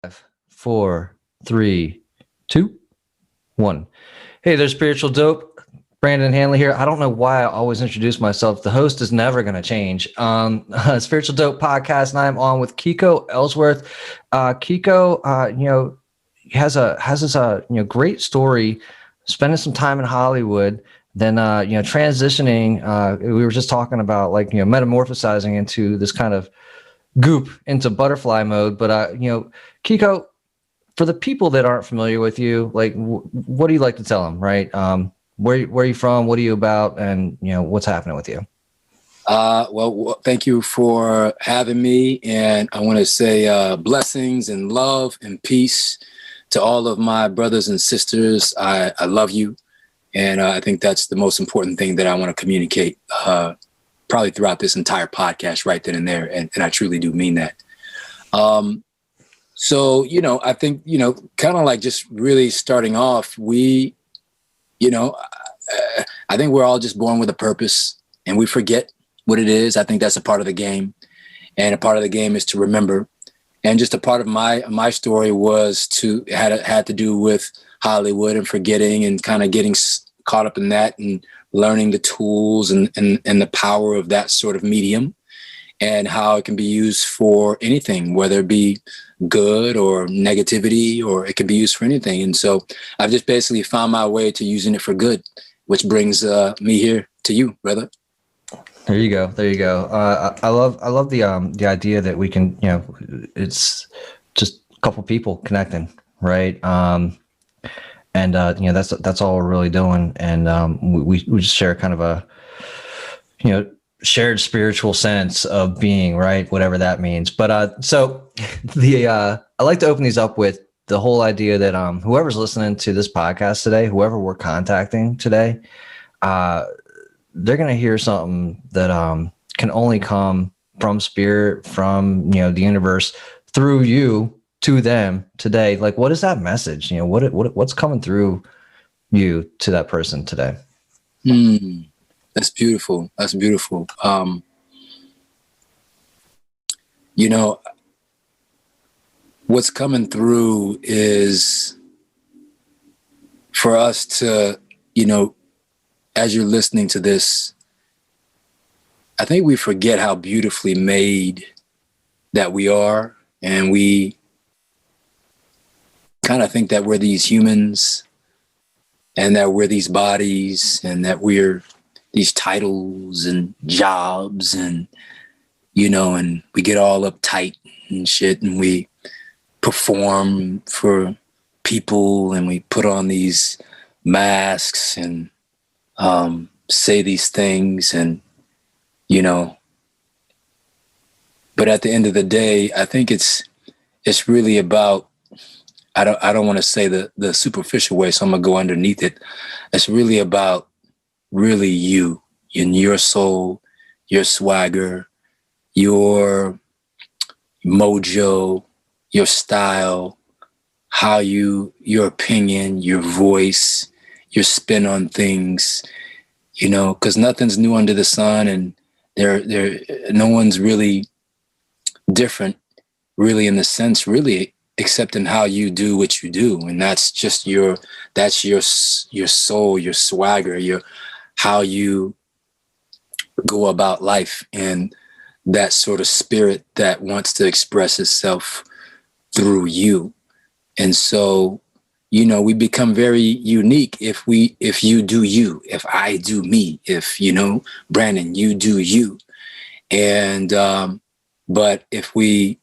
Five, four, three, two, one. Hey, there's Spiritual Dope. Brandon Hanley here. I don't know why I always introduce myself. The host is never going to change. Spiritual Dope podcast, and I'm on with Kiko Ellsworth. Kiko, has this great story, spending some time in Hollywood, then transitioning. We were just talking about metamorphosizing into this kind of goop into butterfly mode. But Kiko, for the people that aren't familiar with you, what do you like to tell them, right? Where are you from? What are you about? And what's happening with you? Well, thank you for having me, and I want to say blessings and love and peace to all of my brothers and sisters. I love you, and I think that's the most important thing that I want to communicate probably throughout this entire podcast right then and there, and I truly do mean that. So, I think, kind of like just really starting off, I think we're all just born with a purpose and we forget what it is. I think that's a part of the game, and a part of the game is to remember. And just a part of my story was had to do with Hollywood and forgetting and kind of getting caught up in that and learning the tools and the power of that sort of medium and how it can be used for anything, whether it be good or negativity, or it can be used for anything. And so I've just basically found my way to using it for good, which brings me here to you, brother. There you go. I love the idea that we can, it's just a couple people connecting, right? That's all we're really doing. And we just share kind of a, shared spiritual sense of being, right? Whatever that means. But so I like to open these up with the whole idea that whoever's listening to this podcast today, whoever we're contacting today, they're going to hear something that can only come from spirit, from the universe, through you to them today. Like, what is that message? What's coming through you to that person today? That's beautiful. What's coming through is for us to, as you're listening to this, I think we forget how beautifully made that we are. And we kind of think that we're these humans and that we're these bodies and that we're these titles and jobs and, and we get all uptight and shit, and we perform for people and we put on these masks and say these things and, but at the end of the day, I think it's really about, I don't want to say the superficial way, so I'm gonna go underneath it. It's really about really you and your soul, your swagger, your mojo, your style, your opinion, your voice, your spin on things, because nothing's new under the sun, and no one's really different, really, in the sense, really, except in how you do what you do, and that's just your soul, your swagger, how you go about life, and that sort of spirit that wants to express itself through you. And so, we become very unique if you do you, if I do me, if, Brandon, you do you. And, but if we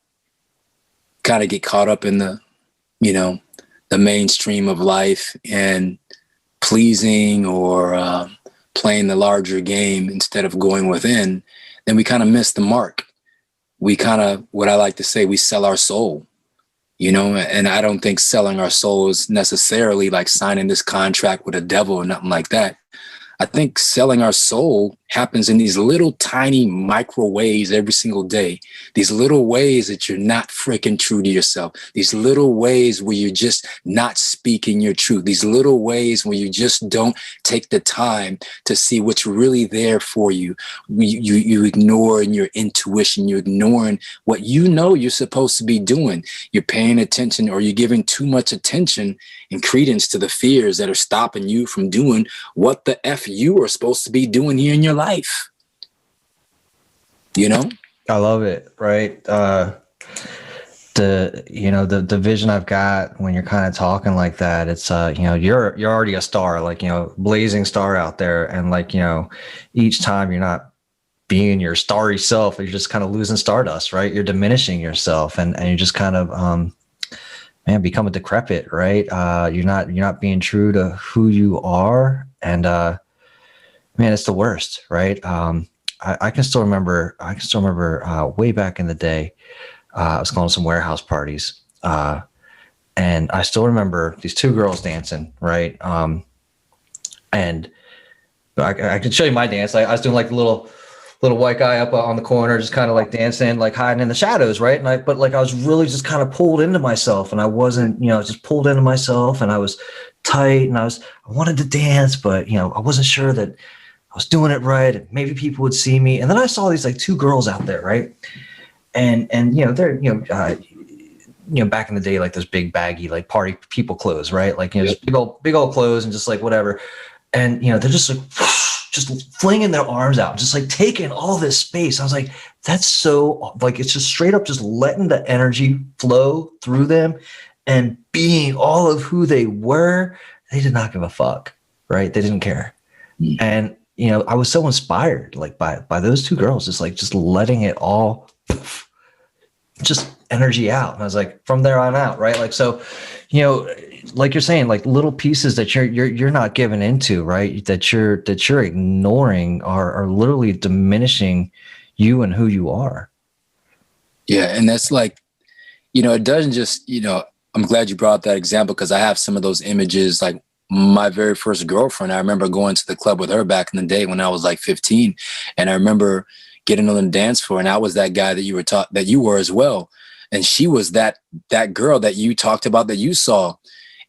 kind of get caught up in the mainstream of life and pleasing or playing the larger game instead of going within, then we kind of miss the mark. We kind of, what I like to say, we sell our soul, and I don't think selling our soul is necessarily like signing this contract with a devil or nothing like that. I think selling our soul happens in these little tiny micro ways every single day. These little ways that you're not freaking true to yourself. These little ways where you're just not speaking your truth. These little ways where you just don't take the time to see what's really there for you. You ignoring your intuition. You're ignoring what you know you're supposed to be doing. You're paying attention, or you're giving too much attention and credence to the fears that are stopping you from doing what the F you are supposed to be doing here in your life. You know? I love it. Right. The vision I've got when you're kind of talking like that, it's, you're already a star, like, blazing star out there. And like, each time you're not being your starry self, you're just kind of losing stardust, right? You're diminishing yourself, and you're just kind of, becoming decrepit, right? You're not being true to who you are. And, it's the worst, right? I can still remember way back in the day, I was going to some warehouse parties, and I still remember these two girls dancing, right? And I can show you my dance. I was doing like a little white guy up on the corner, just kind of like dancing, like hiding in the shadows, right? And I was really just kind of pulled into myself, and I wasn't, just pulled into myself, and I was tight, and I wanted to dance, but I wasn't sure that I was doing it right, and maybe people would see me. And then I saw these like two girls out there, right? And they're back in the day, like those big baggy like party people clothes, right? Like just big old clothes, and just like whatever. And they're just like just flinging their arms out, just like taking all this space. I was like, that's so like, it's just straight up just letting the energy flow through them and being all of who they were. They did not give a fuck, right? They didn't care. And I was so inspired like by those two girls, just letting it all just energy out. And I was like, from there on out, right? Like, so, like you're saying, like little pieces that you're not giving into, right? That you're ignoring are literally diminishing you and who you are. Yeah. And that's like, it doesn't just, I'm glad you brought up that example, because I have some of those images. Like my very first girlfriend, I remember going to the club with her back in the day when I was like 15. And I remember getting on the dance floor, and I was that guy that you were taught that you were as well. And she was that girl that you talked about, that you saw.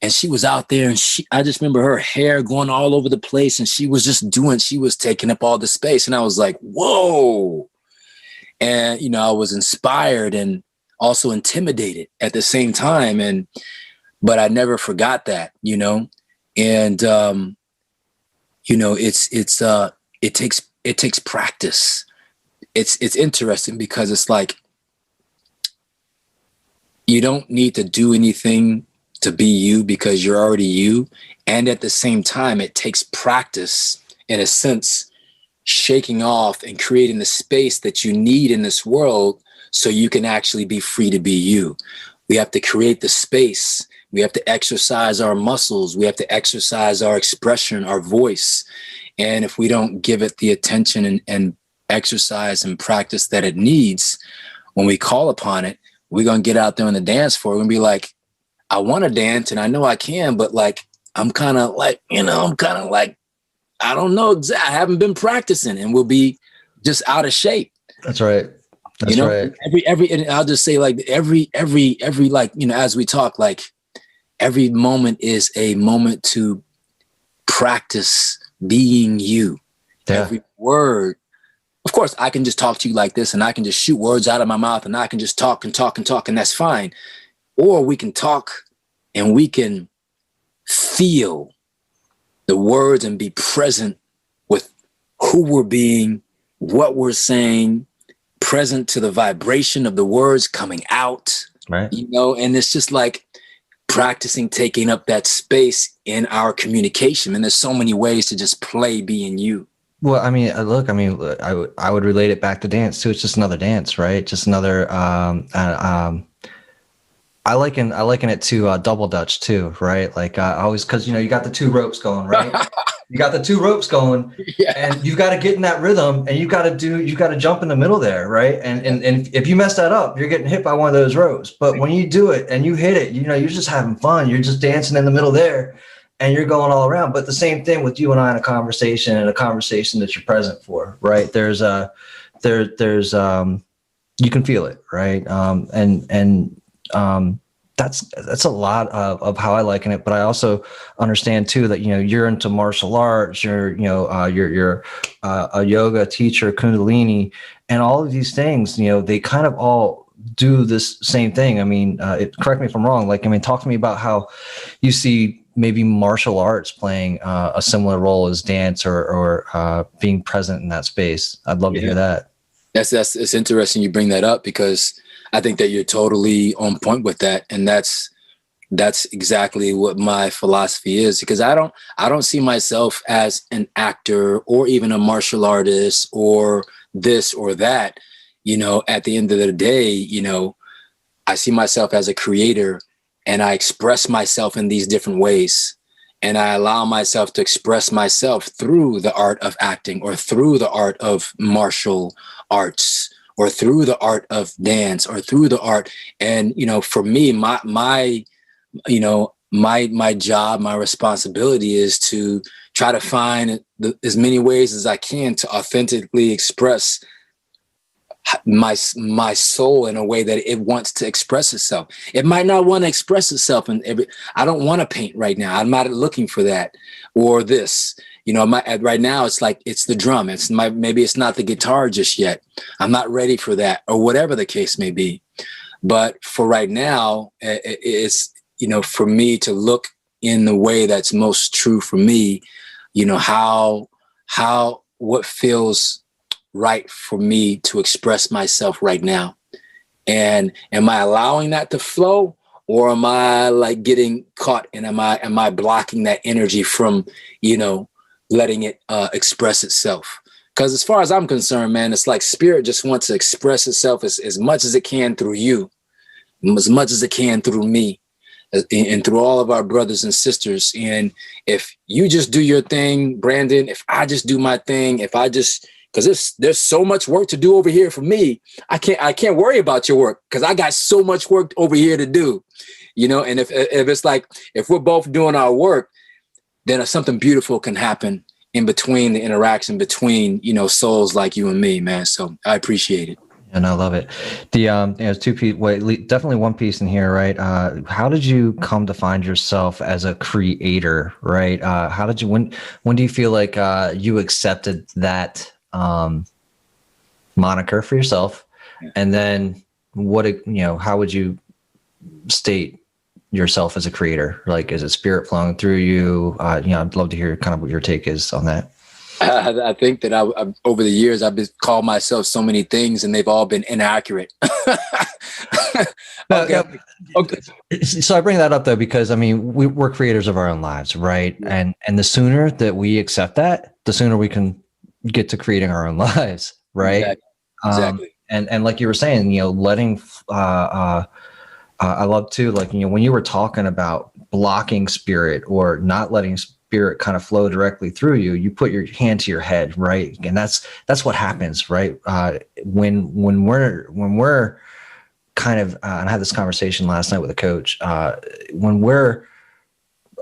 And she was out there, and I just remember her hair going all over the place, and she was taking up all the space. And I was like, whoa. And, I was inspired and also intimidated at the same time. But I never forgot that, and, it takes practice. It's interesting because it's like, you don't need to do anything to be you, because you're already you. And at the same time, it takes practice, in a sense, shaking off and creating the space that you need in this world so you can actually be free to be you. We have to create the space. We have to exercise our muscles. We have to exercise our expression, our voice. And if we don't give it the attention and exercise and practice that it needs, when we call upon it, we're going to get out there on the dance floor and be like, I want to dance and I know I can, but like, I'm kind of like, I don't know. I haven't been practicing, and we'll be just out of shape. That's right. That's right. And I'll just say like every, like, as we talk, like every moment is a moment to practice being you. Yeah. Every word. Of course, I can just talk to you like this, and I can just shoot words out of my mouth, and I can just talk and talk and talk, and that's fine. Or we can talk and we can feel the words and be present with who we're being, what we're saying, present to the vibration of the words coming out, right? And it's just like practicing taking up that space in our communication. And there's so many ways to just play being you. Well, I would relate it back to dance too. It's just another dance, right? Just another, I liken it to double dutch too, right? Like I always, because you got the two ropes going, right? You got the two ropes going, yeah. And you got to get in that rhythm, and you got to jump in the middle there, right? And if you mess that up, you're getting hit by one of those ropes. But when you do it and you hit it, you're just having fun. You're just dancing in the middle there, and you're going all around. But the same thing with you and I in a conversation, and a conversation that you're present for, right? There's you can feel it, right? That's a lot of how I liken it. But I also understand too that, you're into martial arts, you're a yoga teacher, Kundalini, and all of these things, they kind of all do this same thing. I mean, correct me if I'm wrong. Talk to me about how you see maybe martial arts playing a similar role as dance, or being present in that space. I'd love to hear that. It's interesting you bring that up, because I think that you're totally on point with that. And that's exactly what my philosophy is, because I don't see myself as an actor or even a martial artist or this or that. At the end of the day, I see myself as a creator, and I express myself in these different ways. And I allow myself to express myself through the art of acting, or through the art of martial arts, or through the art of dance, or through the art. And, for me, my job, my responsibility is to try to find as many ways as I can to authentically express my soul in a way that it wants to express itself. It might not want to express itself I don't want to paint right now. I'm not looking for that or this. Right now it's like it's the drum. Maybe it's not the guitar just yet. I'm not ready for that, or whatever the case may be. But for right now, it's for me to look in the way that's most true for me. What feels right for me to express myself right now. And am I allowing that to flow, or am I like getting caught, and am I blocking that energy from, letting it express itself? Because as far as I'm concerned, man, it's like spirit just wants to express itself as much as it can through you, as much as it can through me, and through all of our brothers and sisters. And if you just do your thing, Brandon, if I just do my thing, because there's so much work to do over here for me. I can't worry about your work, because I got so much work over here to do, and if it's like, if we're both doing our work, then something beautiful can happen in between, the interaction between, souls like you and me, man. So I appreciate it. And I love it. There's definitely one piece in here, right? How did you come to find yourself as a creator, right? When do you feel like you accepted that moniker for yourself? And then how would you state yourself as a creator? Like, is it spirit flowing through you? I'd love to hear kind of what your take is on that. I think that I over the years, I've been called myself so many things, and they've all been inaccurate. Okay. So I bring that up though, because we're creators of our own lives, right? Yeah. And the sooner that we accept that, the sooner we can get to creating our own lives, right? Exactly. And like you were saying, letting I love too, like, when you were talking about blocking spirit or not letting spirit kind of flow directly through you, you put your hand to your head, right? And that's what happens, right? When we're kind of, and I had this conversation last night with a coach, when we're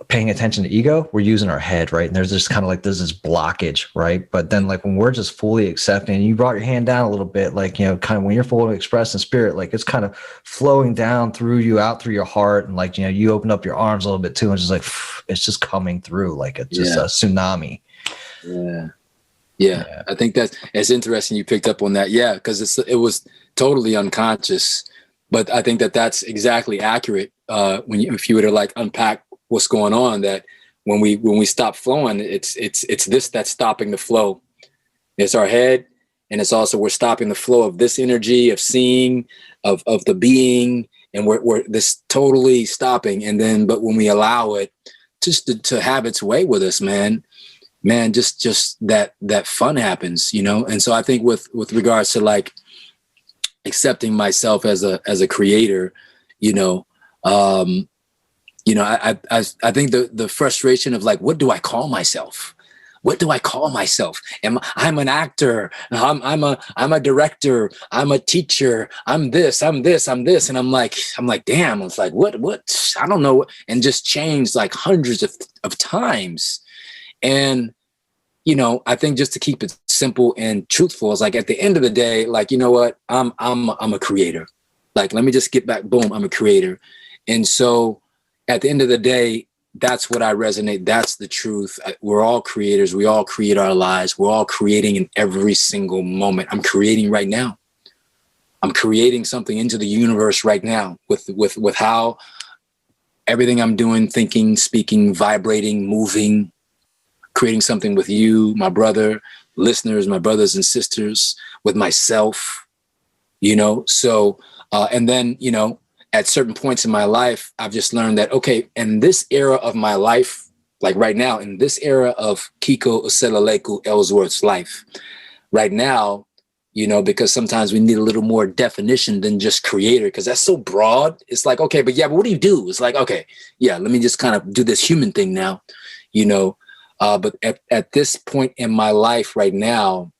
paying attention to ego, we're using our head, right? And there's this blockage, right? But then like when we're just fully accepting, you brought your hand down a little bit, like, kind of when you're fully expressing spirit, like it's kind of flowing down through you, out through your heart. And like, you open up your arms a little bit too, and just like, it's just coming through like it's just a tsunami. Yeah. I think it's interesting you picked up on that. Yeah. Cause it was totally unconscious, but I think that's exactly accurate. If you were to like unpack what's going on, that when we stop flowing, it's this that's stopping the flow. It's our head, and it's also we're stopping the flow of this energy of seeing, of the being, and we're this totally stopping. And then, but when we allow it just to have its way with us, man, just that fun happens, And so I think with regards to like accepting myself as a creator, I think the frustration of like, what do I call myself? what do I call myself? I'm an actor. I'm a director. I'm a teacher. I'm this. I'm this. I'm this. And I'm like, damn. I was like, what? I don't know. And just changed like hundreds of times. And I think just to keep it simple and truthful, is like at the end of the day, like, you know what? I'm a creator. Like, let me just get back. Boom, I'm a creator. And so at the end of the day, that's what I resonate. That's the truth. We're all creators. We all create our lives. We're all creating in every single moment. I'm creating right now. I'm creating something into the universe right now with how everything I'm doing, thinking, speaking, vibrating, moving, creating something with you, my brother, listeners, my brothers and sisters, with myself, So, and then, at certain points in my life, I've just learned that, okay, in this era of my life, like right now, in this era of Kiko Oselaleku Ellsworth's life, right now, because sometimes we need a little more definition than just creator, because that's so broad. It's like, okay, but what do you do? It's like, okay, yeah, let me just kind of do this human thing now, but at this point in my life right now,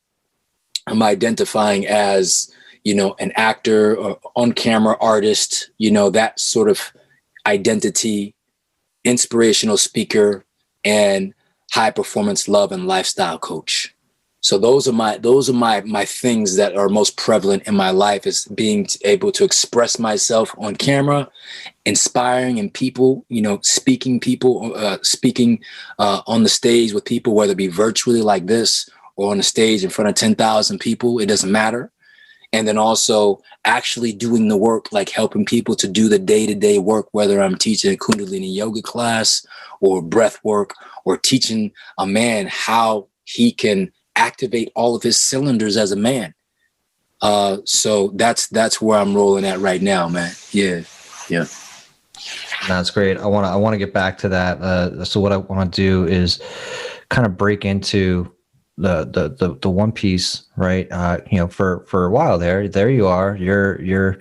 I'm identifying as, an actor or on-camera artist, that sort of identity, inspirational speaker, and high performance love and lifestyle coach. So those are my things that are most prevalent in my life, is being able to express myself on camera, inspiring in people, speaking on the stage with people, whether it be virtually like this or on the stage in front of 10,000 people, it doesn't matter. And then also actually doing the work, like helping people to do the day-to-day work, whether I'm teaching a Kundalini yoga class or breath work, or teaching a man how he can activate all of his cylinders as a man. So that's where I'm rolling at right now, man. Yeah. That's great. I want to get back to that. So what I want to do is kind of break into the one piece, right? For a while there you are. You're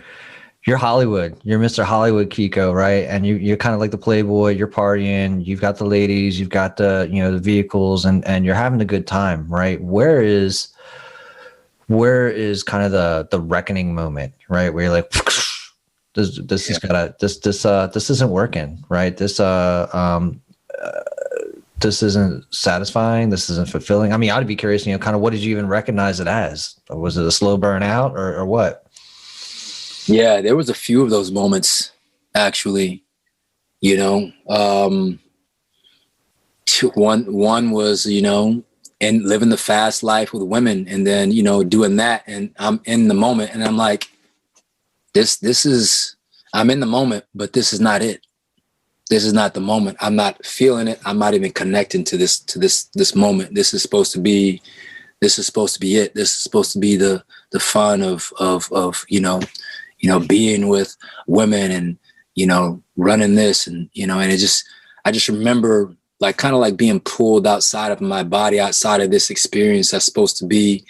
Hollywood. You're Mr. Hollywood Kiko, right? And you're kind of like the playboy. You're partying. You've got the ladies. You've got the the vehicles, and you're having a good time, right? Where is kind of the reckoning moment, right? Where you're like, this isn't working, right? This isn't satisfying. This isn't fulfilling. I mean, I'd be curious, kind of what did you even recognize it as? Was it a slow burnout or what? Yeah, there was a few of those moments, actually. One was, and living the fast life with women, and then, doing that, and I'm in the moment, and I'm like, I'm in the moment, but this is not it. This is not the moment. I'm not feeling it. I'm not even connecting to this moment. This is supposed to be it. This is supposed to be the fun of being with women and, running this and, and I just remember like kind of like being pulled outside of my body, outside of this experience that's supposed to be,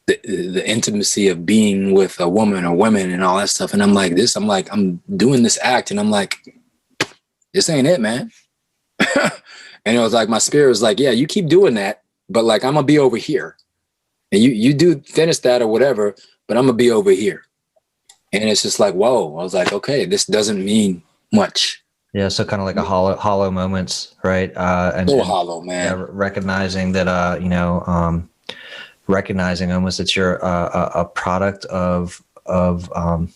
the intimacy of being with a woman or women and all that stuff. And I'm doing this act and I'm like, this ain't it, man. And it was like, my spirit was like, yeah, you keep doing that, but like, I'm gonna be over here. And you do finish that or whatever, but I'm gonna be over here. And it's just like, whoa. I was like, okay, this doesn't mean much. Yeah, so kind of like a hollow moments, right? And hollow, man. Yeah, recognizing that, recognizing almost that you're a product of I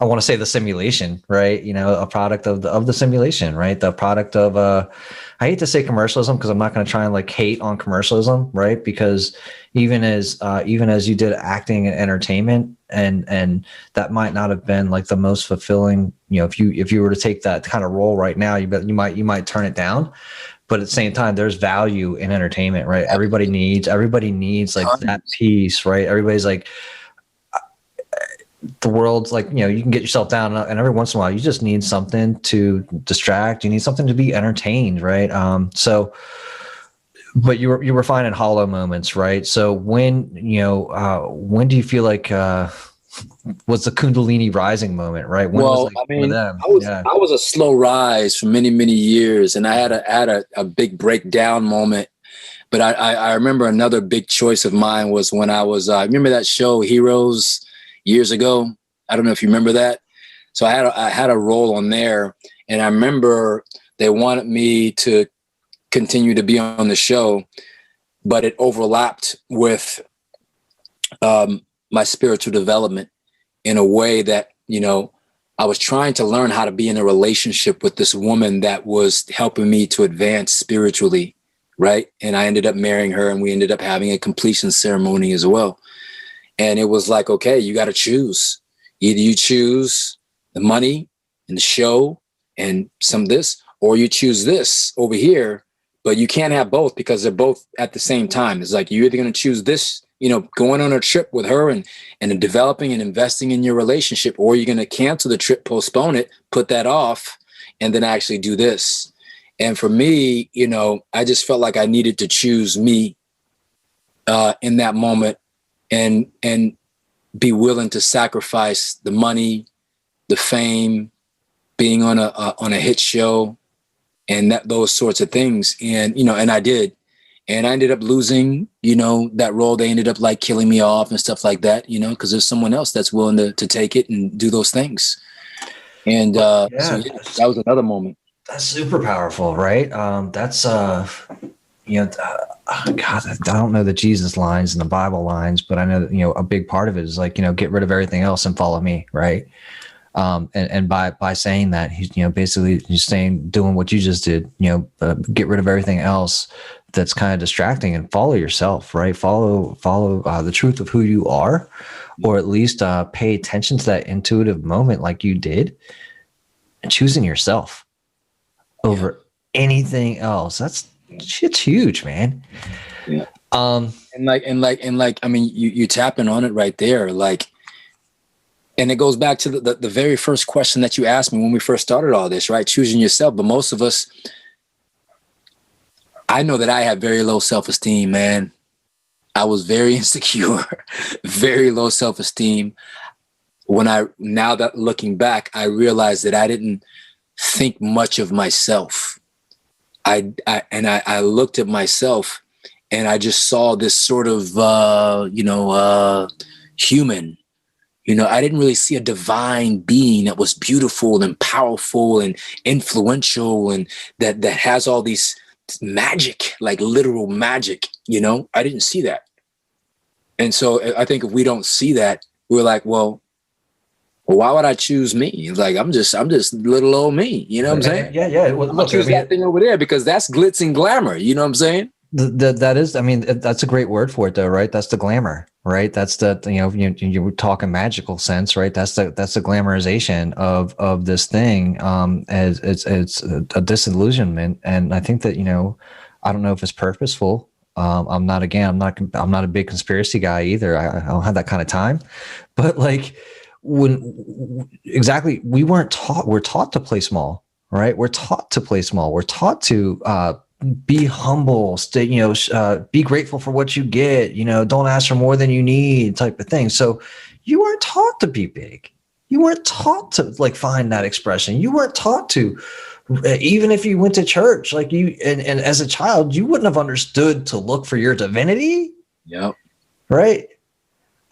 want to say the simulation, right? A product of the simulation, right? The product of I hate to say commercialism because I'm not going to try and like hate on commercialism, right? Because even as you did acting and entertainment, and that might not have been like the most fulfilling, if you were to take that kind of role right now, you might turn it down. But at the same time, there's value in entertainment, right? Everybody needs like that piece, right? Everybody's like, the world's like, you can get yourself down, and every once in a while, you just need something to distract. You need something to be entertained, right? But you were finding hollow moments, right? So when do you feel like was the Kundalini rising moment, right? When was Well, like I for mean, them? I was Yeah. I was a slow rise for many, many years, and I had a big breakdown moment. But I remember another big choice of mine was when I was remember that show Heroes years ago. I don't know if you remember that. So I had a role on there, and I remember they wanted me to continue to be on the show, but it overlapped with my spiritual development in a way that, you know, I was trying to learn how to be in a relationship with this woman that was helping me to advance spiritually, right? And I ended up marrying her, and we ended up having a completion ceremony as well. And it was like, okay, you got to choose. Either you choose the money and the show and some of this, or you choose this over here, but you can't have both because they're both at the same time. It's like you're either going to choose this, you know, going on a trip with her and developing and investing in your relationship, or you're going to cancel the trip, postpone it, put that off, and then actually do this. And for me, you know, I just felt like I needed to choose me in that moment and be willing to sacrifice the money, the fame, being on a hit show, and those sorts of things. And, you know, and I did. And I ended up losing, you know, that role. They ended up like killing me off and stuff like that, you know, because there's someone else that's willing to take it and do those things. And so yeah, that was another moment. That's super powerful, right? That's you know, God, I don't know the Jesus lines and the Bible lines, but I know that, you know, a big part of it is like, you know, get rid of everything else and follow me, right? And by saying that, he's, you know, basically he's saying, doing what you just did, you know, get rid of everything else that's kind of distracting and follow yourself, right? Follow the truth of who you are, or at least pay attention to that intuitive moment like you did, and choosing yourself over anything else. That's shit's huge, man. Yeah. And like, I mean, you tapping on it right there. Like, and it goes back to the very first question that you asked me when we first started all this, right? Choosing yourself. But most of us, I know that I have very low self-esteem, man. I was very insecure, very low self-esteem. Now that looking back, I realized that I didn't think much of myself. I looked at myself and I just saw this sort of, human. You know, I didn't really see a divine being that was beautiful and powerful and influential and that has all these magic, like literal magic, you know, I didn't see that. And so I think if we don't see that, we're like, well, why would I choose me? Like, I'm just little old me. You know what I'm saying? Yeah. Well, I'm gonna choose that thing over there because that's glitz and glamour. You know what I'm saying? That is, I mean, that's a great word for it, though, right? That's the glamour, right? That's the, you know, you talk in magical sense, right? That's the glamorization of this thing, as it's a disillusionment, and I think that, you know, I don't know if it's purposeful. I'm not a big conspiracy guy either. I don't have that kind of time, but like exactly, we're taught to play small, right? We're taught to play small. We're taught to be humble, stay, you know, be grateful for what you get, you know, don't ask for more than you need, type of thing. So you weren't taught to be big. You weren't taught to like find that expression. You weren't taught to, even if you went to church, like and as a child, you wouldn't have understood to look for your divinity. Yep. Right.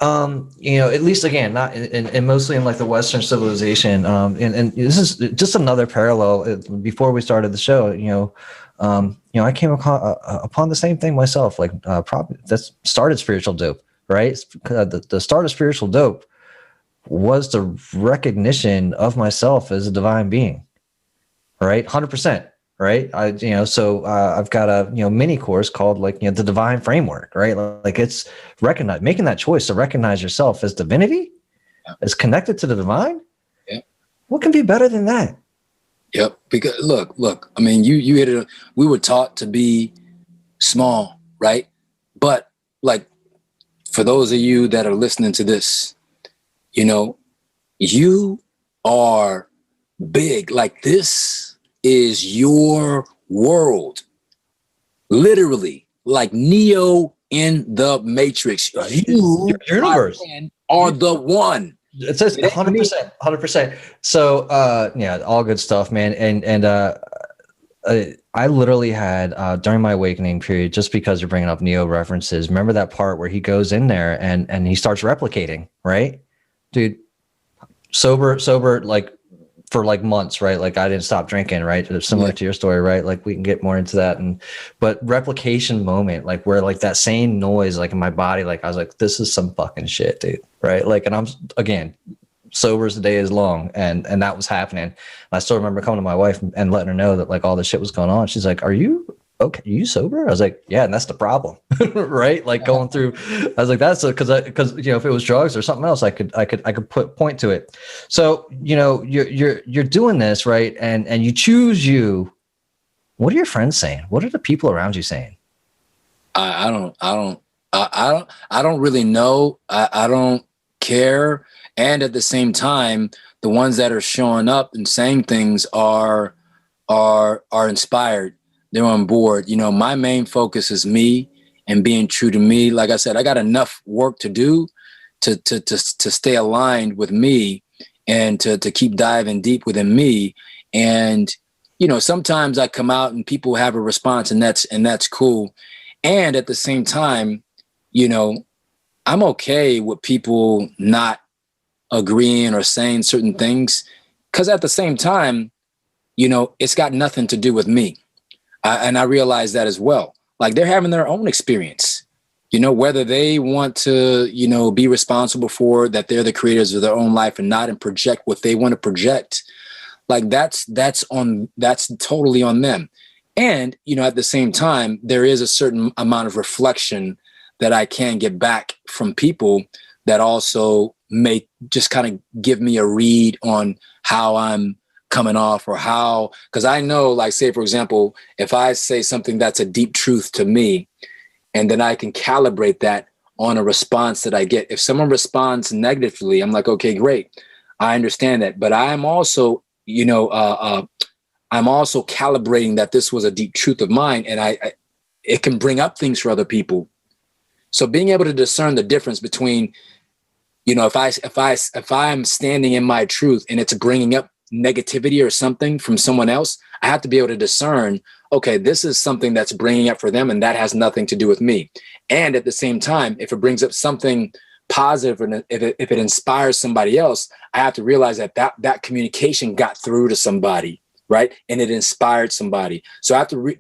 You know, at least again, not and mostly in like the Western civilization. And this is just another parallel. Before we started the show, you know, I came upon the same thing myself. Like, probably that started spiritual dope, right? The start of spiritual dope was the recognition of myself as a divine being, right? 100%. Right. So I've got a, you know, mini course called like, you know, the divine framework, right? Like it's making that choice to recognize yourself as divinity, as connected to the divine. Yeah. What can be better than that? Yep. Because look, I mean, you hit it. We were taught to be small, right? But like, for those of you that are listening to this, you know, you are big. Like, this is your world, literally, like Neo in the Matrix. You your universe are the one. It says 100%, 100%. So, yeah, all good stuff, man. And I literally had during my awakening period, just because you're bringing up Neo references. Remember that part where he goes in there and he starts replicating, right, dude? Sober, like for like months, right? Like I didn't stop drinking, right? It's similar to your story, right? Like we can get more into that. But replication moment, like where like that same noise, like in my body, like I was like, this is some fucking shit, dude, right? Like, and I'm again sober as the day is long, and that was happening. And I still remember coming to my wife and letting her know that like all this shit was going on. She's like, "Are you okay? Are you sober?" I was like, "Yeah," and that's the problem, right? Like going through. I was like, "That's because if it was drugs or something else, I could point to it." So you're doing this right, and you choose you. What are your friends saying? What are the people around you saying? I don't really know. I don't care. And at the same time, the ones that are showing up and saying things are inspired. They're on board. My main focus is me and being true to me. Like I said, I got enough work to do to stay aligned with me and to keep diving deep within me. And sometimes I come out and people have a response, and that's cool. And at the same time, I'm okay with people not agreeing or saying certain things, because at the same time, it's got nothing to do with me. And I realize that as well. Like they're having their own experience, whether they want to, be responsible for that, they're the creators of their own life and not and project what they want to project. Like that's totally on them. And, at the same time, there is a certain amount of reflection that I can get back from people that also may just kind of give me a read on how I'm coming off, or how, because I know, like, say, for example, if I say something that's a deep truth to me, and then I can calibrate that on a response that I get. If someone responds negatively, I'm like, okay, great. I understand that. But I'm also, I'm also calibrating that this was a deep truth of mine, and it can bring up things for other people. So being able to discern the difference between, if I'm standing in my truth and it's bringing up negativity or something from someone else, I have to be able to discern, okay, this is something that's bringing up for them, and that has nothing to do with me. And at the same time, if it brings up something positive, and if it inspires somebody else, I have to realize that communication got through to somebody, right? And it inspired somebody. So I have to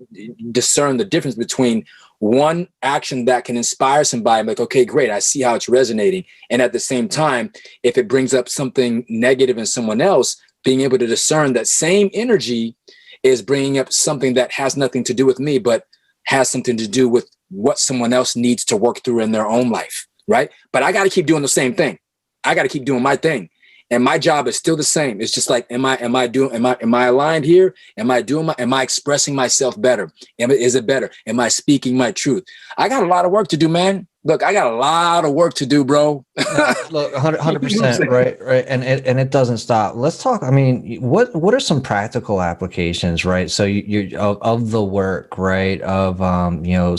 discern the difference between one action that can inspire somebody. I'm like, okay, great, I see how it's resonating. And at the same time, if it brings up something negative in someone else, being able to discern that same energy is bringing up something that has nothing to do with me, but has something to do with what someone else needs to work through in their own life, right? But I got to keep doing the same thing. I got to keep doing my thing. And my job is still the same. It's just like, am I aligned here? Am I expressing myself better? Is it better? Am I speaking my truth? I got a lot of work to do, man. Look, I got a lot of work to do, bro. Look, 100%, right, and it doesn't stop. Let's talk. I mean, what are some practical applications, right? So you of the work, right? Of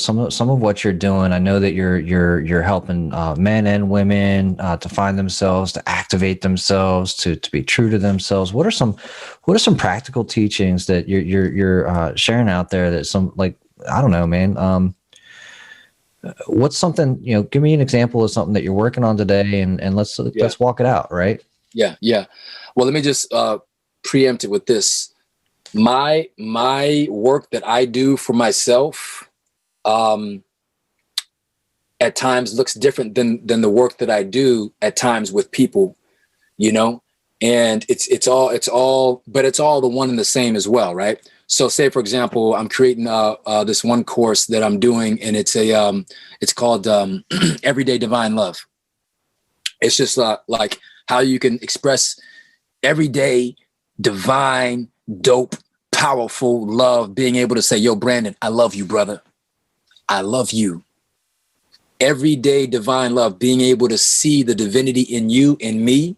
some of what you're doing. I know that you're helping men and women to find themselves, to activate themselves, to be true to themselves. What are some practical teachings that you're sharing out there? That some, like, I don't know, man. What's something, give me an example of something that you're working on today, and let's walk it out, right? Yeah. Well, let me just preempt it with this. My work that I do for myself at times looks different than the work that I do at times with people, and it's all the one and the same as well, right? So say, for example, I'm creating this one course that I'm doing, and it's called Everyday Divine Love. It's just like how you can express everyday divine, dope, powerful love, being able to say, yo, Brandon, I love you, brother. I love you. Everyday divine love, being able to see the divinity in you, in me,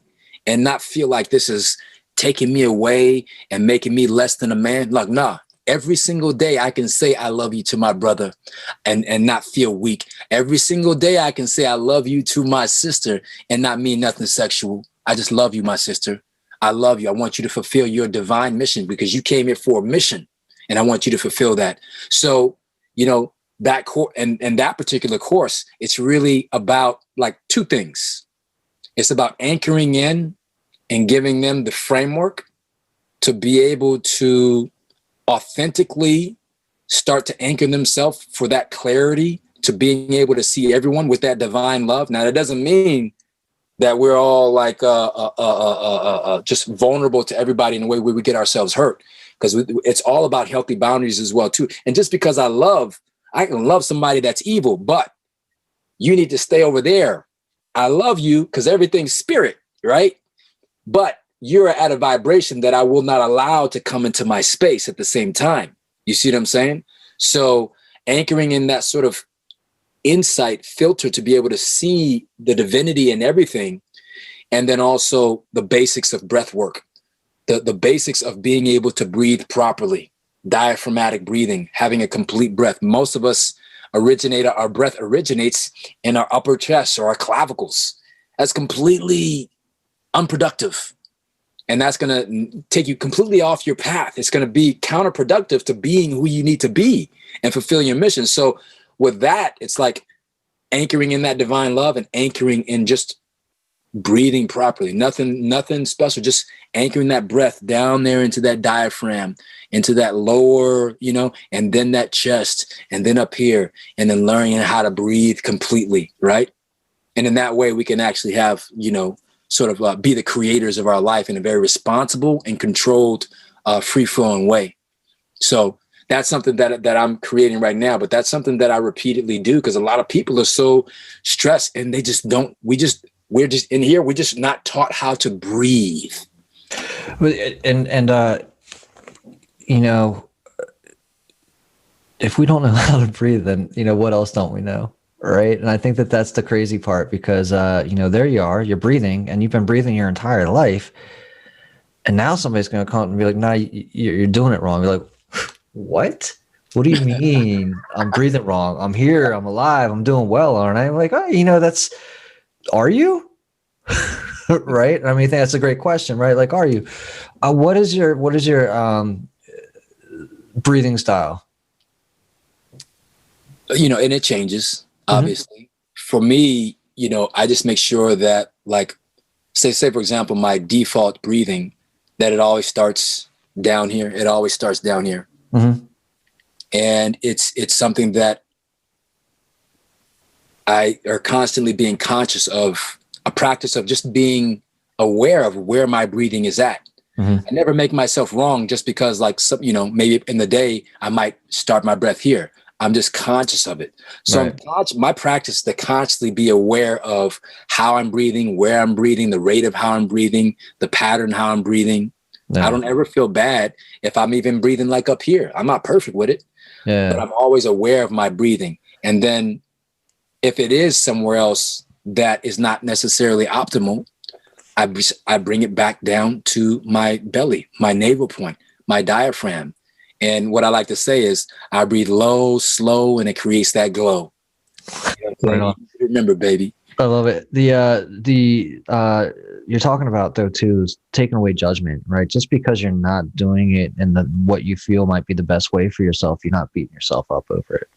and not feel like this is taking me away and making me less than a man. Like, nah, every single day I can say I love you to my brother and not feel weak. Every single day I can say I love you to my sister and not mean nothing sexual. I just love you, my sister. I love you. I want you to fulfill your divine mission because you came here for a mission and I want you to fulfill that. So, you know, that and that particular course, it's really about like two things. It's about anchoring in and giving them the framework to be able to authentically start to anchor themselves for that clarity, to being able to see everyone with that divine love. Now, that doesn't mean that we're all like just vulnerable to everybody in a way where we get ourselves hurt, because it's all about healthy boundaries as well too. And just because I can love somebody that's evil, but you need to stay over there. I love you because everything's spirit, right? But you're at a vibration that I will not allow to come into my space at the same time. You see what I'm saying? So anchoring in that sort of insight filter to be able to see the divinity in everything. And then also the basics of breath work, the basics of being able to breathe properly, diaphragmatic breathing, having a complete breath. Most of us our breath originates in our upper chest or our clavicles. That's completely unproductive. And that's going to take you completely off your path. It's going to be counterproductive to being who you need to be and fulfill your mission. So with that, it's like anchoring in that divine love and anchoring in just breathing properly. Nothing special, just anchoring that breath down there into that diaphragm, into that lower, and then that chest, and then up here, and then learning how to breathe completely, right? And in that way, we can actually have, sort of be the creators of our life in a very responsible and controlled, free-flowing way. So that's something that I'm creating right now, but that's something that I repeatedly do because a lot of people are so stressed and they just don't, we're just in here, we're just not taught how to breathe. And if we don't know how to breathe, then, what else don't we know? Right. And I think that that's the crazy part because, there you are, you're breathing and you've been breathing your entire life. And now somebody's going to come and be like, no, you're doing it wrong. You're like, what? What do you mean I'm breathing wrong? I'm here. I'm alive. I'm doing well, aren't I? I'm like, are you? Right. I mean, I think that's a great question, right? Like, are you? What is your breathing style? And it changes, obviously. Mm-hmm. For me, I just make sure that, like, say for example, my default breathing, that it always starts down here. It always starts down here. Mm-hmm. And it's something that I are constantly being conscious of, a practice of just being aware of where my breathing is at. Mm-hmm. I never make myself wrong just because, like, maybe in the day I might start my breath here. I'm just conscious of it. So right. My practice is to constantly be aware of how I'm breathing, where I'm breathing, the rate of how I'm breathing, the pattern, how I'm breathing. Yeah. I don't ever feel bad if I'm even breathing like up here. I'm not perfect with it, but I'm always aware of my breathing. And then if it is somewhere else that is not necessarily optimal, I bring it back down to my belly, my navel point, my diaphragm. And what I like to say is I breathe low, slow, and it creates that glow. Right on. Remember, baby. I love it. You're talking about, though, too, is taking away judgment, right? Just because you're not doing it in what you feel might be the best way for yourself, you're not beating yourself up over it.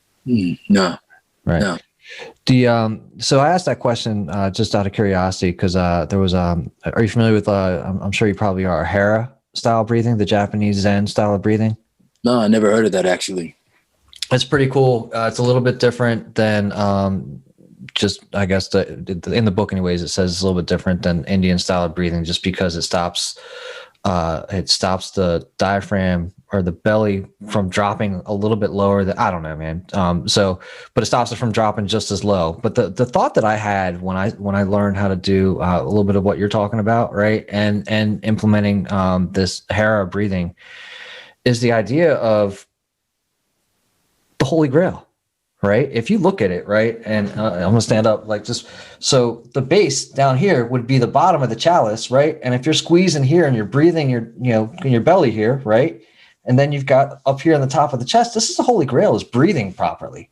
No. Right. No. So I asked that question just out of curiosity because there was are you familiar with I'm sure you probably are, Hara style breathing, the Japanese Zen style of breathing? No, I never heard of that, actually. It's pretty cool. It's a little bit different than just, I guess, in the book anyways, it says it's a little bit different than Indian style of breathing just because it stops the diaphragm or the belly from dropping a little bit lower than, I don't know, man. But it stops it from dropping just as low. But the thought that I had when I learned how to do a little bit of what you're talking about, right, and implementing this Hara breathing is the idea of the Holy Grail, right? If you look at it, right, and I'm going to stand up like just, so the base down here would be the bottom of the chalice, right? And if you're squeezing here and you're breathing in your belly here, right? And then you've got up here on the top of the chest. This is the holy grail, is breathing properly.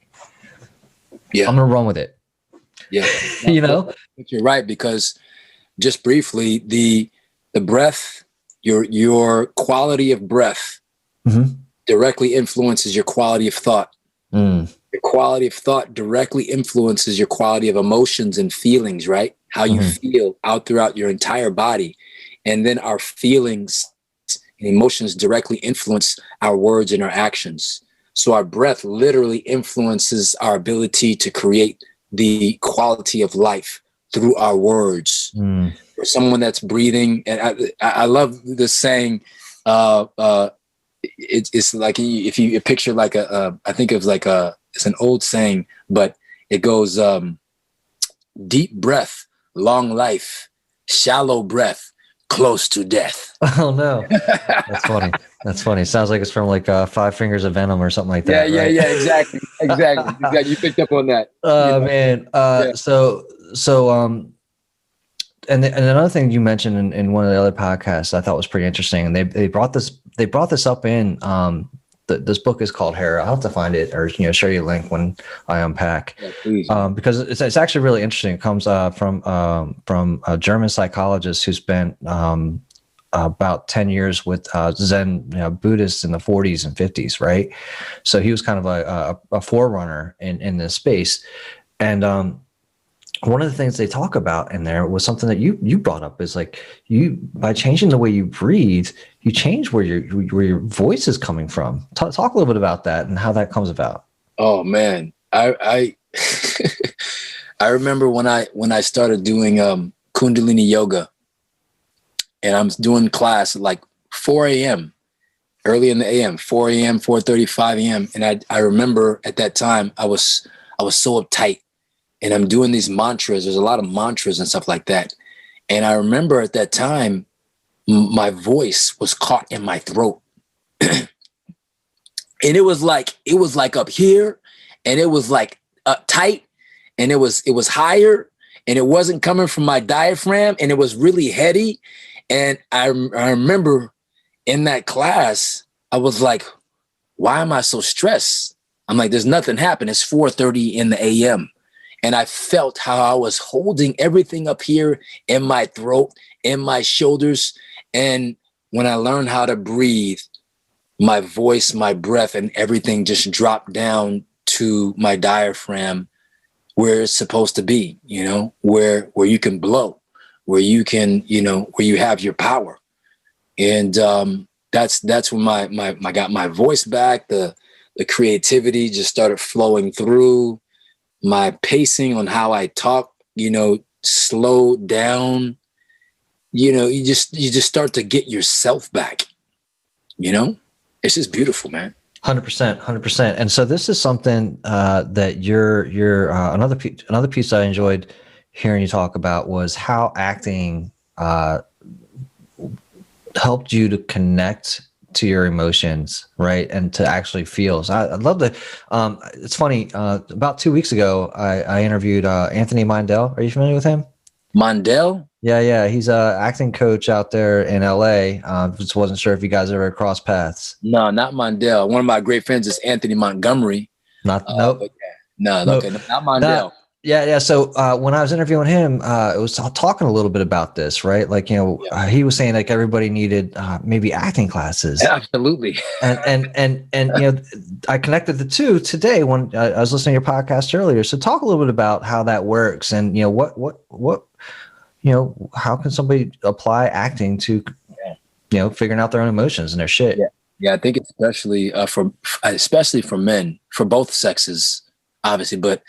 Yeah. I'm going to run with it. Yeah. You know, you're right, because just briefly, the breath, your quality of breath directly influences your quality of thought. Your quality of thought directly influences your quality of emotions and feelings, right? How you feel out throughout your entire body. And then our feelings and emotions directly influence our words and our actions. So our breath literally influences our ability to create the quality of life through our words. For someone that's breathing, and I love this saying, it's like, if you picture like I think of like it's an old saying, but it goes, deep breath, long life, shallow breath, close to death. Oh no, that's funny. That's funny. Sounds like it's from like Five Fingers of Venom or something like that. Yeah, right? exactly. You picked up on that. Man. And another thing you mentioned in one of the other podcasts I thought was pretty interesting, and they brought this up in this book is called Hair. I'll have to find it, or share you a link when I unpack. Yeah, please. Because it's actually really interesting. It comes from a German psychologist who spent about 10 years with Zen Buddhists in the 40s and 50s, right? So he was kind of a forerunner in this space, and one of the things they talk about in there was something that you brought up, is like, by changing the way you breathe, you change where your voice is coming from. Talk a little bit about that and how that comes about. Oh man, I I remember when I started doing Kundalini yoga, and I'm doing class at like 4 a.m. early in the a.m., 4 a.m., 4:35 a.m. And I remember at that time I was so uptight. And I'm doing these mantras. There's a lot of mantras and stuff like that. And I remember at that time, my voice was caught in my throat. And it was like up here, and it was like tight, and it was higher, and it wasn't coming from my diaphragm, and it was really heady. And I remember in that class, I was like, why am I so stressed? I'm like, there's nothing happened. It's 4:30 in the a.m. And I felt how I was holding everything up here in my throat, in my shoulders. And when I learned how to breathe, my voice, my breath, and everything just dropped down to my diaphragm, where it's supposed to be, where you can blow, where you can, where you have your power. And that's when I got my voice back. The creativity just started flowing through. My pacing on how I talk, slowed down. You just start to get yourself back. It's just beautiful, man. 100%. And so this is something that you're another piece I enjoyed hearing you talk about was how acting helped you to connect to your emotions, right? And to actually feel. So I love that. It's funny. About 2 weeks ago, I interviewed Anthony Mindell. Are you familiar with him? Mindell? Yeah. He's a acting coach out there in LA. Just wasn't sure if you guys ever crossed paths. No, not Mindell. One of my great friends is Anthony Montgomery. Nope. Okay. No, okay, not Mindell. Yeah. So when I was interviewing him, it was talking a little bit about this, right? Like, he was saying like everybody needed maybe acting classes. Yeah, absolutely. and I connected the two today when I was listening to your podcast earlier. So talk a little bit about how that works, and what how can somebody apply acting to figuring out their own emotions and their shit. Yeah, I think especially for men, for both sexes, obviously, but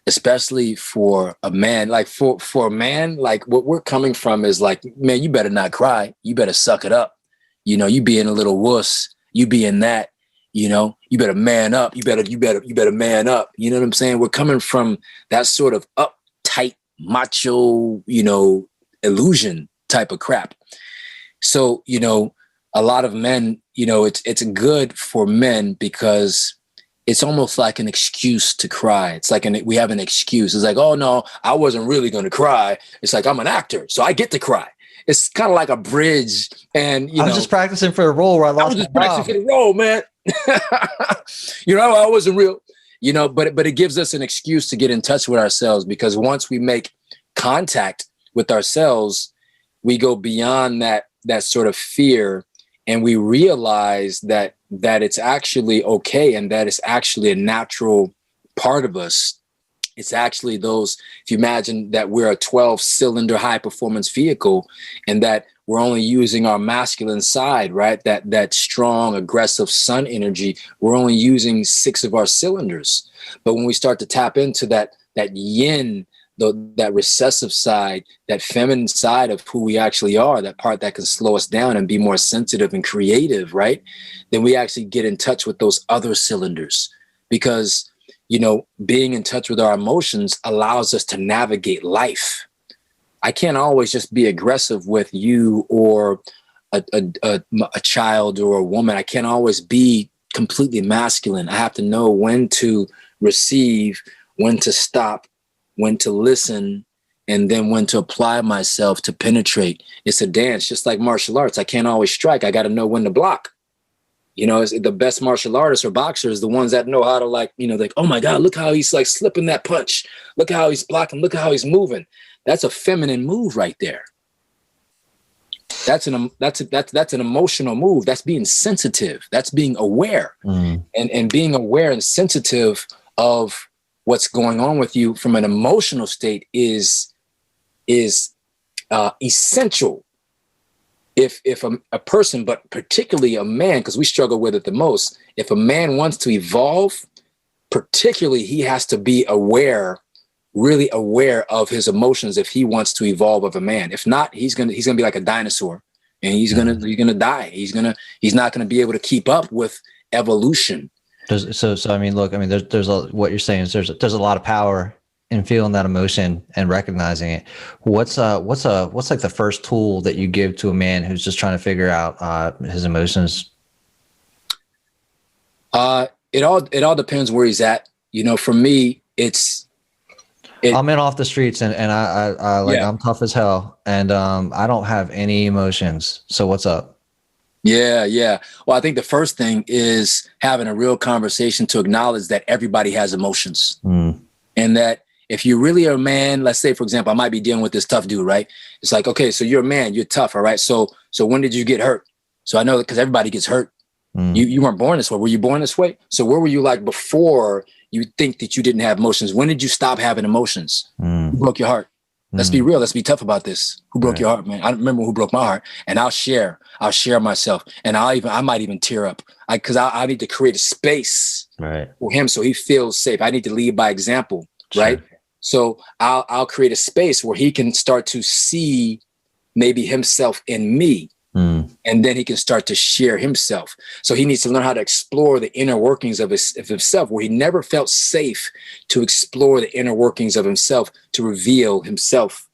especially for a man, like for a man, like what we're coming from is like, man, you better not cry. You better suck it up. You being a little wuss, you being that, you better man up. You better man up. You know what I'm saying? We're coming from that sort of uptight, macho, illusion type of crap. So, a lot of men, it's good for men because it's almost like an excuse to cry. It's like we have an excuse. It's like, oh no, I wasn't really going to cry. It's like, I'm an actor, so I get to cry. it's kind of like a bridge. And, I was just practicing for a role where I lost my practicing for the role, man. I wasn't real, but it gives us an excuse to get in touch with ourselves, because once we make contact with ourselves, we go beyond that sort of fear, and we realize that it's actually okay, and that it's actually a natural part of us. It's actually if you imagine that we're a 12-cylinder high performance vehicle, and that we're only using our masculine side, right? That strong, aggressive sun energy, we're only using 6 of our cylinders. But when we start to tap into that yin, that recessive side, that feminine side of who we actually are, that part that can slow us down and be more sensitive and creative, right? Then we actually get in touch with those other cylinders, because, being in touch with our emotions allows us to navigate life. I can't always just be aggressive with you or a child or a woman. I can't always be completely masculine. I have to know when to receive, when to stop, when to listen, and then when to apply myself to penetrate. It's a dance, just like martial arts. I can't always strike. I got to know when to block. The best martial artists or boxers, the ones that know how to like, oh my God, look how he's like slipping that punch. Look how he's blocking. Look how he's moving. That's a feminine move right there. That's an emotional move. That's being sensitive. That's being aware. And being aware and sensitive of what's going on with you from an emotional state is essential. If a person, but particularly a man, because we struggle with it the most, if a man wants to evolve, particularly he has to be really aware of his emotions if he wants to evolve of a man. If not, he's gonna be like a dinosaur, and he's gonna die. He's not gonna be able to keep up with evolution. There's what you're saying is there's a lot of power in feeling that emotion and recognizing it. What's like the first tool that you give to a man who's just trying to figure out his emotions? It all depends where he's at. For me, I'm in off the streets and I'm tough as hell, and I don't have any emotions. So what's up? Yeah. Well, I think the first thing is having a real conversation to acknowledge that everybody has emotions, and that if you really are a man, let's say, for example, I might be dealing with this tough dude, right? It's like, okay, so you're a man, you're tough, all right? So when did you get hurt? So I know, because everybody gets hurt. You weren't born this way. Were you born this way? So where were you like before you think that you didn't have emotions? When did you stop having emotions? Who broke your heart? Let's be real. Let's be tough about this. Who broke your heart, man? I don't remember who broke my heart. And I'll share myself. And I might even tear up, because I need to create a space for him so he feels safe. I need to lead by example, right? So I'll create a space where he can start to see maybe himself in me. And then he can start to share himself. So he needs to learn how to explore the inner workings of himself, where he never felt safe to explore the inner workings of himself, to reveal himself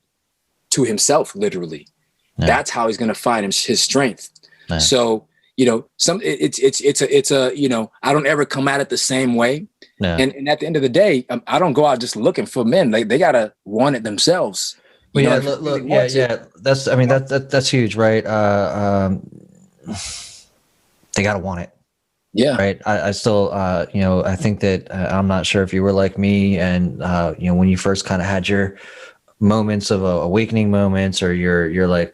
to himself, literally. Yeah. That's how he's going to find his strength. Yeah. So, it's I don't ever come at it the same way. Yeah. And at the end of the day, I don't go out just looking for men. They got to want it themselves. That's huge, right? They gotta want it. Yeah. Right. I still, I think that I'm not sure if you were like me, and when you first kind of had your moments of awakening moments, or you're like,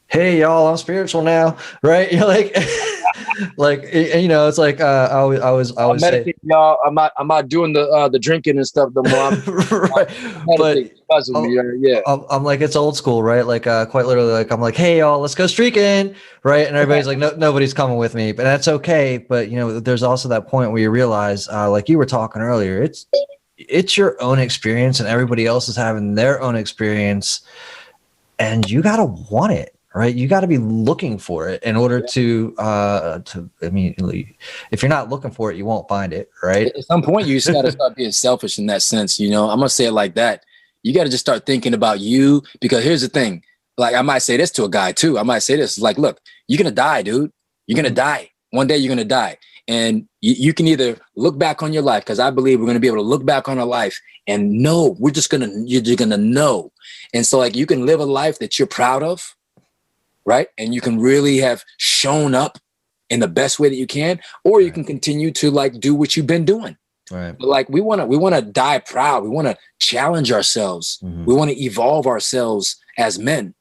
hey y'all, I'm spiritual now, right? You're like, it's like I always say, y'all, I'm not doing the drinking and stuff no more. Right. I'm like, it's old school, right? Like quite literally, like I'm like, hey y'all, let's go streaking, right? And everybody's like, no, nobody's coming with me, but that's okay. But there's also that point where you realize, like you were talking earlier, it's your own experience, and everybody else is having their own experience, and you gotta want it. Right, you got to be looking for it in order to. If you're not looking for it, you won't find it. Right. At some point, you just got to start being selfish in that sense. I'm gonna say it like that. You got to just start thinking about you, because here's the thing. Like, I might say this to a guy too. I might say this, like, look, you're gonna die, dude. You're gonna die. One day, you're gonna die, and you can either look back on your life, because I believe we're gonna be able to look back on our life and know. You're gonna know, and so like you can live a life that you're proud of. right? And you can really have shown up in the best way that you can, or you can continue to like do what you've been doing. Right. But like we want to die proud. We want to challenge ourselves. We want to evolve ourselves as men.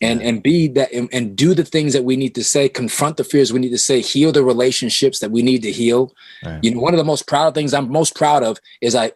And be that and do the things that we need to say, confront the fears we need to say, heal the relationships that we need to heal. Right. You know, one of the most proud things I'm most proud of is I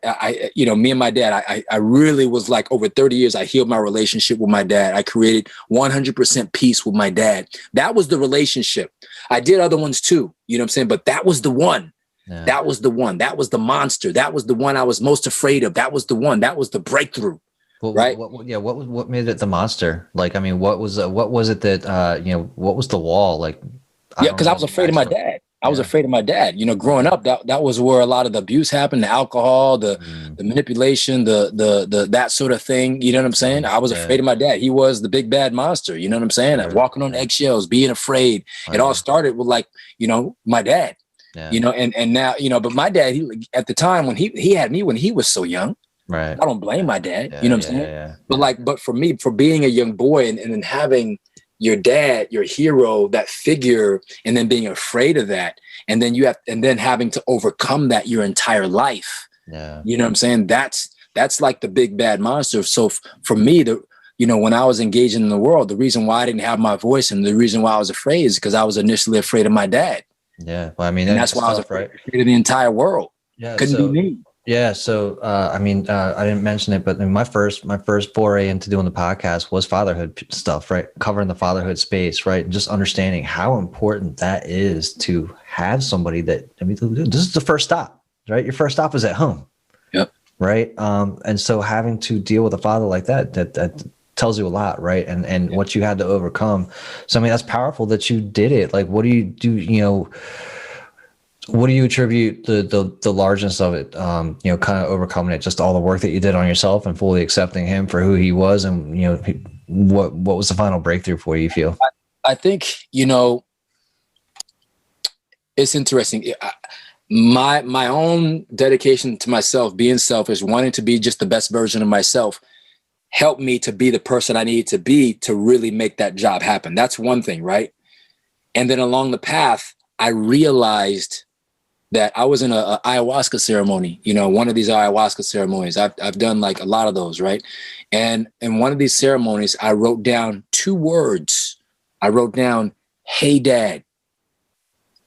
you know, me and my dad, I really was like over 30 years, I healed my relationship with my dad. I created 100% peace with my dad. That was the relationship. I did other ones too, you know what I'm saying? But that was the one. Yeah. That was the one. That was the monster. That was the one I was most afraid of. That was the one. That was the breakthrough. Right. What made it the monster? Like, I mean, what was it that, you know, what was the wall? Like, because I was afraid of my dad. I was afraid of my dad. You know, growing up, that was where a lot of the abuse happened, the alcohol, the manipulation, the that sort of thing. You know what I'm saying? I was afraid of my dad. He was the big bad monster. You know what I'm saying? Walking on eggshells, being afraid. It all started with like, you know, my dad. Yeah. You know, and now, you know, but my dad, he at the time when he had me when he was so young. Right. I don't blame my dad. You know what I'm saying? But for me, for being a young boy and then having your dad, your hero, that figure, and then being afraid of that, and then having to overcome that your entire life. Yeah. You know what I'm saying? That's like the big bad monster. So for me, you know, when I was engaging in the world, the reason why I didn't have my voice and the reason why I was afraid is because I was initially afraid of my dad. Yeah. Well, I mean, and that's why I was afraid of the entire world. Yeah. Couldn't be me. Yeah. So, I mean, I didn't mention it, but my first foray into doing the podcast was fatherhood stuff, right? Covering the fatherhood space, right? And just understanding how important that is to have somebody that, I mean, this is the first stop, right? Your first stop is at home. Yep. Right. And so having to deal with a father like that tells you a lot, right? And what you had to overcome. So, I mean, that's powerful that you did it. Like, what do you do, you know, what do you attribute the largeness of it? You know, kind of overcoming it, just all the work that you did on yourself and fully accepting him for who he was, and you know, what was the final breakthrough for you feel? I think, you know, it's interesting. My own dedication to myself, being selfish, wanting to be just the best version of myself, helped me to be the person I needed to be to really make that job happen. That's one thing, right? And then along the path, I realized that I was in a ayahuasca ceremony, you know, one of these ayahuasca ceremonies. I've done like a lot of those, right? And in one of these ceremonies, I wrote down 2 words. I wrote down, "Hey, Dad."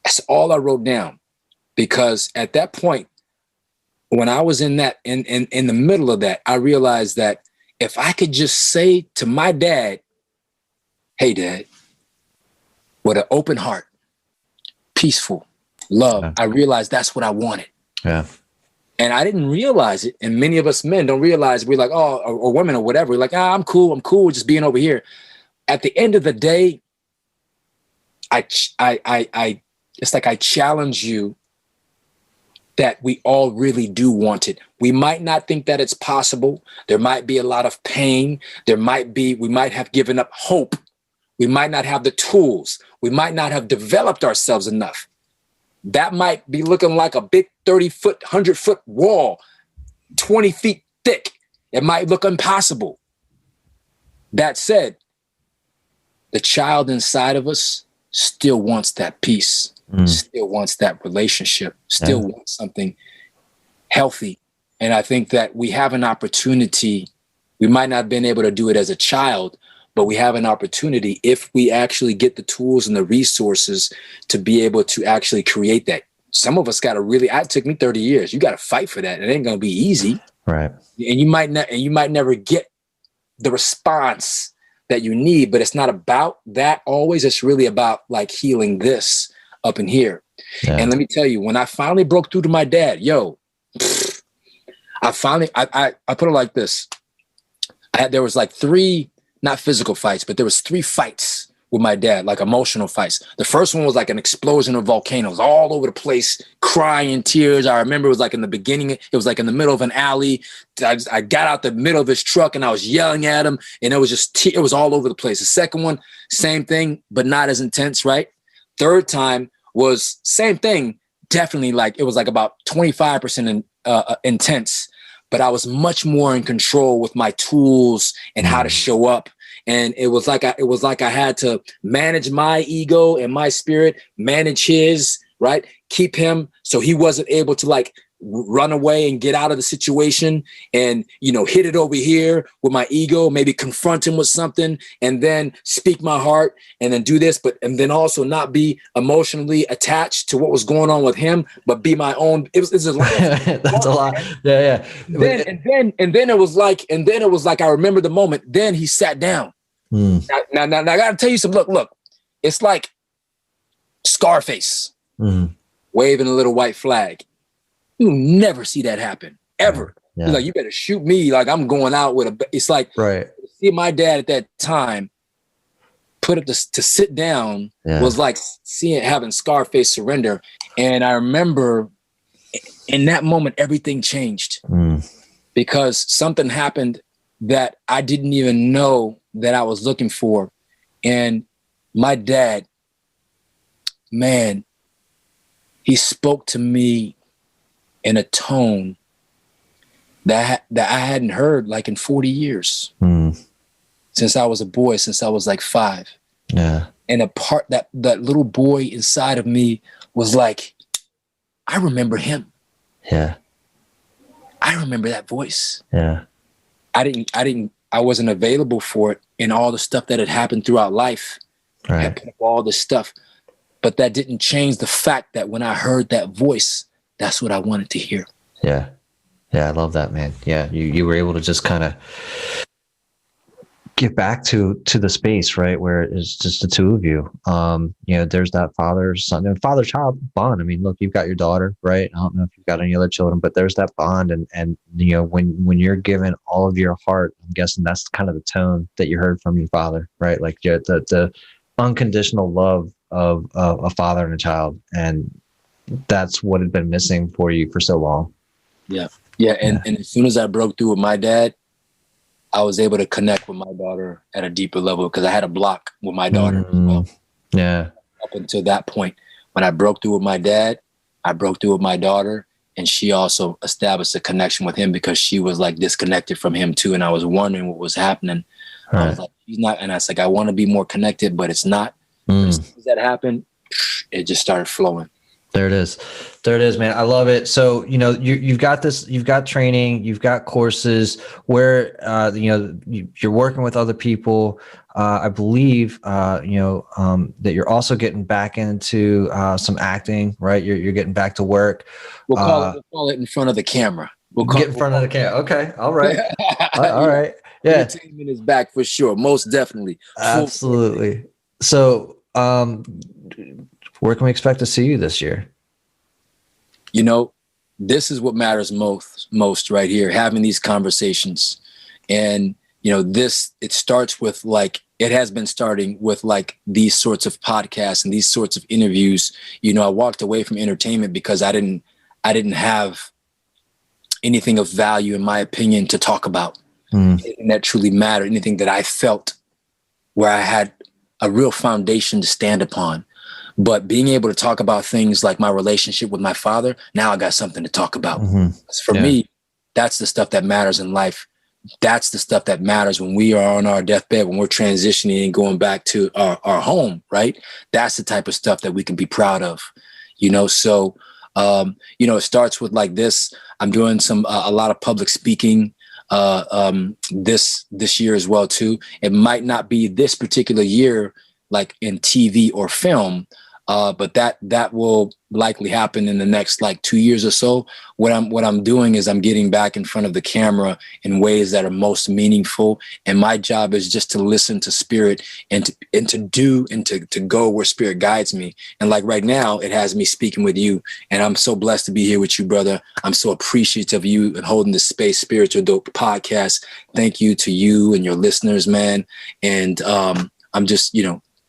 That's all I wrote down, because at that point, when I was in that, in the middle of that, I realized that if I could just say to my dad, "Hey, Dad," with an open heart, peaceful, love. Yeah. I realized that's what I wanted. Yeah. And I didn't realize it. And many of us men don't realize. We're like, oh, or women or whatever. We're like, I'm cool just being over here. At the end of the day, it's like I challenge you that we all really do want it. We might not think that it's possible. There might be a lot of pain. We might have given up hope. We might not have the tools. We might not have developed ourselves enough. That might be looking like a big 30-foot, 100-foot wall, 20 feet thick. It might look impossible. That said, the child inside of us still wants that peace, still wants that relationship, still wants something healthy. And I think that we have an opportunity. We might not have been able to do it as a child, but we have an opportunity if we actually get the tools and the resources to be able to actually create that. Some of us got to really, it took me 30 years. You got to fight for that. It ain't going to be easy. Right. And you might never get the response that you need, but it's not about that always. It's really about like healing this up in here. Yeah. And let me tell you, when I finally broke through to my dad, I put it like this. There was like 3, not physical fights, but there was 3 fights with my dad, like emotional fights. The first one was like an explosion of volcanoes all over the place, crying, tears. I remember it was like in the beginning, it was like in the middle of an alley. I got out the middle of his truck and I was yelling at him, and it was just, it was all over the place. The second one, same thing, but not as intense, right? Third time was same thing, definitely like, it was like about 25% intense, but I was much more in control with my tools and how to show up And it was like I had to manage my ego and my spirit, manage his, right? Keep him so he wasn't able to like run away and get out of the situation and, hit it over here with my ego, maybe confront him with something and then speak my heart and then do this, and then also not be emotionally attached to what was going on with him, but be my own. It's a lot. That's a lot. Yeah. And then it was like, I remember the moment, then he sat down. Now, I gotta tell you something. Look, it's like Scarface waving a little white flag. You never see that happen ever. Yeah. He's like, you better shoot me. Like I'm going out with it's like, right. See my dad at that time put up to sit down was like having Scarface surrender. And I remember in that moment, everything changed because something happened that I didn't even know that I was looking for. And my dad, man, he spoke to me in a tone that I hadn't heard like in 40 years since I was a boy, since I was like 5. Yeah. And a part that little boy inside of me was like, I remember him. Yeah. I remember that voice. Yeah. I wasn't available for it in all the stuff that had happened throughout life. Right. All this stuff. But that didn't change the fact that when I heard that voice, that's what I wanted to hear. Yeah. Yeah. I love that, man. Yeah. You were able to just kind of get back to the space, right, where it's just the two of you. There's that father-child bond. I mean, look, you've got your daughter, right? I don't know if you've got any other children, but there's that bond. And when you're given all of your heart, I'm guessing that's kind of the tone that you heard from your father, right? Like the unconditional love of a father and a child. And that's what had been missing for you for so long. Yeah. And as soon as I broke through with my dad, I was able to connect with my daughter at a deeper level because I had a block with my daughter as well. Yeah. Up until that point, when I broke through with my dad, I broke through with my daughter, and she also established a connection with him because she was like disconnected from him too. And I was wondering what was happening. Right. I was like, he's not. And I was like, I want to be more connected, but it's not. As soon as that happened, it just started flowing. There it is, man. I love it. So, you've got this, you've got training, you've got courses where, you're working with other people. I believe, that you're also getting back into some acting, right? You're getting back to work. We'll call it in front of the camera. Get in front of the camera. Okay. All right. All right. Yeah. Entertainment is back for sure. Most definitely. Absolutely. So, where can we expect to see you this year? This is what matters most right here, having these conversations. And, it starts with it has been starting with these sorts of podcasts and these sorts of interviews. I walked away from entertainment because I didn't have anything of value, in my opinion, to talk about. Anything that truly mattered, anything that I felt where I had a real foundation to stand upon. But being able to talk about things like my relationship with my father, now I got something to talk about. For me, that's the stuff that matters in life. That's the stuff that matters when we are on our deathbed, when we're transitioning and going back to our home, right? That's the type of stuff that we can be proud of, So, it starts with this. I'm doing a lot of public speaking this year as well, too. It might not be this particular year, like in TV or film, but that will likely happen in the next 2 years or so. What I'm doing is I'm getting back in front of the camera in ways that are most meaningful, and my job is just to listen to spirit and to go where spirit guides me. And right now, it has me speaking with you, and I'm so blessed to be here with you, brother. I'm so appreciative of you and holding this space, Spiritual Dope Podcast. Thank you to you and your listeners, man. And I'm just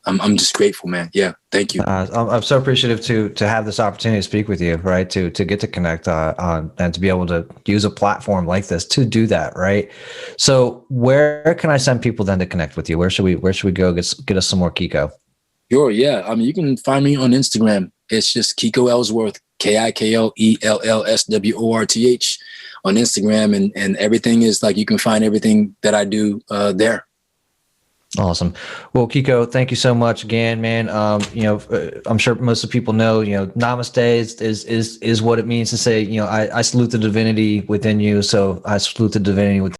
I'm just grateful, man. Yeah. Thank you. I'm so appreciative to have this opportunity to speak with you, right? To get to connect and to be able to use a platform like this to do that, right? So where can I send people then to connect with you? Where should we go get us some more Kiko? Sure. Yeah. You can find me on Instagram. It's just Kiko Ellsworth, KIKOELLSWORTH on Instagram. And everything is you can find everything that I do there. Awesome. Well, Kiko, thank you so much again, man. I'm sure most of people know, namaste is what it means to say, I salute the divinity within you. So I salute the divinity within